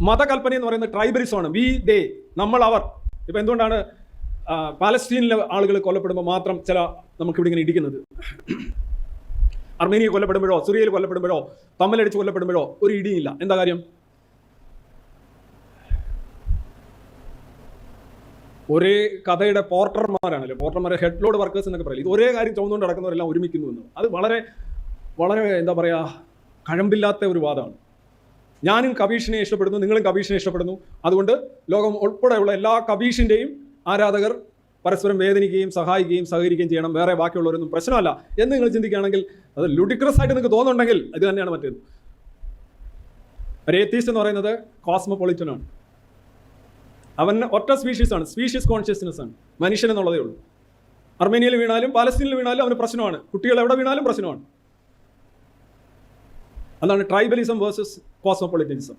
മതകൽപ്പന എന്ന് പറയുന്നത് ട്രൈബലിസമാണ്. വി ദേ, നമ്മൾ അവർ. ഇപ്പം എന്തുകൊണ്ടാണ് പാലസ്തീനിലെ ആളുകൾ കൊല്ലപ്പെടുമ്പോൾ മാത്രം നമുക്കിവിടെ ഇങ്ങനെ ഇടിക്കുന്നത്? അർമേനിയ കൊല്ലപ്പെടുമ്പോഴോ സിറിയയിൽ കൊല്ലപ്പെടുമ്പോഴോ തമ്മിലടിച്ച് കൊല്ലപ്പെടുമ്പോഴോ ഒരു ഇടിയില്ല. എന്താ കാര്യം? ഒരേ കഥയുടെ പോർട്ടർമാരാണല്ലോ, പോർട്ടർമാരെ ഹെഡ് ലോഡ് വർക്കേഴ്സ് എന്നൊക്കെ പറയില്ല. ഇത് ഒരേ കാര്യം ചുമന്നുകൊണ്ട് നടക്കുന്നവരെല്ലാം ഒരുമിക്കുന്നു എന്ന്. അത് വളരെ വളരെ എന്താ പറയുക, കഴമ്പില്ലാത്ത ഒരു വാദമാണ്. ഞാനും കബീഷിനെ ഇഷ്ടപ്പെടുന്നു, നിങ്ങളും കബീഷിനെ ഇഷ്ടപ്പെടുന്നു. അതുകൊണ്ട് ലോകം ഉൾപ്പെടെയുള്ള എല്ലാ കബീഷിൻ്റെയും ആരാധകർ പരസ്പരം വേദനിക്കുകയും സഹായിക്കുകയും സഹകരിക്കുകയും ചെയ്യണം. വേറെ ബാക്കിയുള്ളവരൊന്നും പ്രശ്നമല്ല എന്ന് നിങ്ങൾ ചിന്തിക്കുകയാണെങ്കിൽ, അത് ലുഡിക്രസ് ആയിട്ട് നിങ്ങൾക്ക് തോന്നുന്നുണ്ടെങ്കിൽ ഇത് തന്നെയാണ് മറ്റേത്. ഒരു ഏത്തീസ്റ്റ് എന്ന് പറയുന്നത് കോസ്മോപൊളിറ്റനാണ്. അവൻ ഒറ്റ സ്പീഷീസാണ്, സ്പീഷീസ് കോൺഷ്യസ്നെസ് ആണ്, മനുഷ്യൻ എന്നുള്ളതേ ഉള്ളൂ. അർമേനിയയിൽ വീണാലും പാലസ്തീനിൽ വീണാലും അവന് പ്രശ്നമാണ്, കുട്ടികൾ എവിടെ വീണാലും പ്രശ്നമാണ്. അതാണ് ട്രൈബലിസം വേഴ്സസ് കോസ്മോപൊളിറ്റനിസം.